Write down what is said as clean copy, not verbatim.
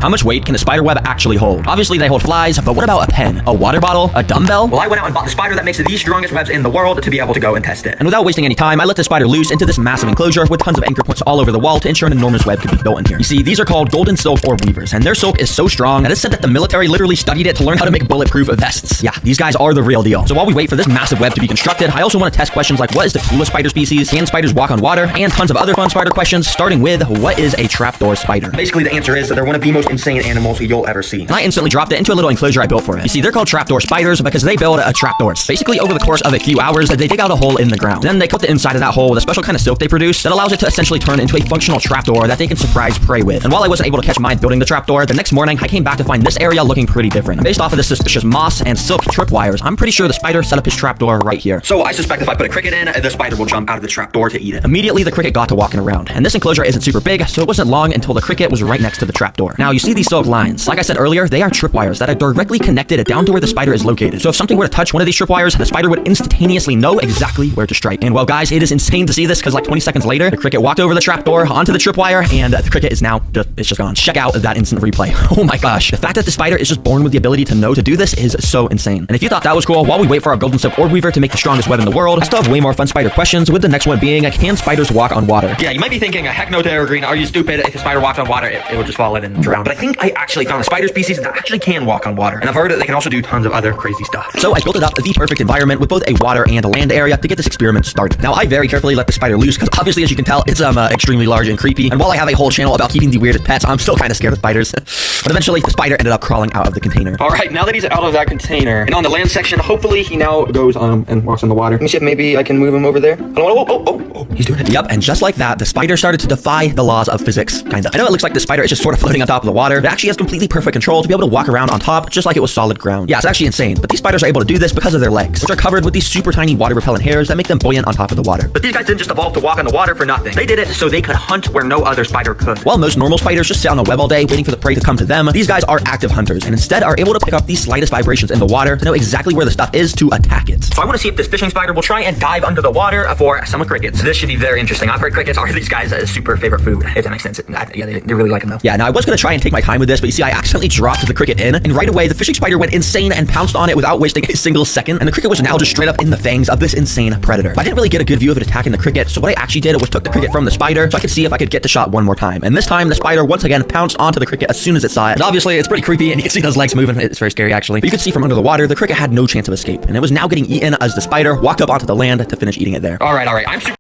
How much weight can a spider web actually hold? Obviously they hold flies, but what about a pen, a water bottle, a dumbbell? Well, I went out and bought the spider that makes the strongest webs in the world to be able to go and test it. And without wasting any time, I let the spider loose into this massive enclosure with tons of anchor points all over the wall to ensure an enormous web could be built in here. You see, these are called golden silk orb weavers, and their silk is so strong that it's said that the military literally studied it to learn how to make bulletproof vests. Yeah, these guys are the real deal. So while we wait for this massive web to be constructed, I also want to test questions like what is the coolest spider species, can spiders walk on water, and tons of other fun spider questions, starting with what is a trapdoor spider? Basically, the answer is that they're one of the most insane animals you'll ever see. And I instantly dropped it into a little enclosure I built for it. You see, they're called trapdoor spiders because they build trapdoors. Basically, over the course of a few hours, they dig out a hole in the ground. Then they cut the inside of that hole with a special kind of silk they produce that allows it to essentially turn into a functional trapdoor that they can surprise prey with. And while I wasn't able to catch mine building the trapdoor, the next morning I came back to find this area looking pretty different. And based off of the suspicious moss and silk tripwires, I'm pretty sure the spider set up his trapdoor right here. So I suspect if I put a cricket in, the spider will jump out of the trapdoor to eat it. Immediately, the cricket got to walking around. And this enclosure isn't super big, so it wasn't long until the cricket was right next to the trapdoor. Now, you see these silk lines. Like I said earlier, they are tripwires that are directly connected down to where the spider is located. So if something were to touch one of these tripwires, the spider would instantaneously know exactly where to strike. And well, guys, it is insane to see this because like 20 seconds later, the cricket walked over the trapdoor onto the tripwire, and the cricket is now just gone. Check out that instant replay. Oh my gosh. The fact that the spider is just born with the ability to know to do this is so insane. And if you thought that was cool, while we wait for our golden silk orb weaver to make the strongest web in the world, I still have way more fun spider questions, with the next one being, can spiders walk on water? Yeah, you might be thinking, heck no to Evergreen, are you stupid? If a spider walked on water, it would just fall in and drown. But I think I actually found a spider species that actually can walk on water. And I've heard that they can also do tons of other crazy stuff. So I built it up the perfect environment with both a water and a land area to get this experiment started. Now, I very carefully let the spider loose because obviously, as you can tell, it's extremely large and creepy. And while I have a whole channel about keeping the weirdest pets, I'm still kind of scared of spiders. But eventually, the spider ended up crawling out of the container. All right, now that he's out of that container and on the land section, hopefully he now goes and walks in the water. Let me see if maybe I can move him over there. Oh, he's doing it. Yep, and just like that, the spider started to defy the laws of physics, kinda. I know it looks like the spider is just sort of floating on top of the water, but it actually has completely perfect control to be able to walk around on top, just like it was solid ground. Yeah, it's actually insane, but these spiders are able to do this because of their legs, which are covered with these super tiny water-repellent hairs that make them buoyant on top of the water. But these guys didn't just evolve to walk on the water for nothing. They did it so they could hunt where no other spider could. While most normal spiders just sit on the web all day waiting for the prey to come to them, these guys are active hunters and instead are able to pick up these slightest vibrations in the water to know exactly where the stuff is to attack it. So I want to see if this fishing spider will try and dive under the water for some crickets. This should be very interesting. I've heard crickets are these guys' super favorite food, if that makes sense. Yeah, they really like them though. Yeah, now I was going to try and take my time with this, but you see, I accidentally dropped the cricket in, and right away, the fishing spider went insane and pounced on it without wasting a single second, and the cricket was now just straight up in the fangs of this insane predator. But I didn't really get a good view of it attacking the cricket, so what I actually did was took the cricket from the spider so I could see if I could get the shot one more time. And this time, the spider once again pounced onto the cricket as soon as it saw it. And obviously, it's pretty creepy, and you can see those legs moving. It's very scary, actually. But you could see from under the water, the cricket had no chance of escape, and it was now getting eaten as the spider walked up onto the land to finish eating it there. All right. I'm super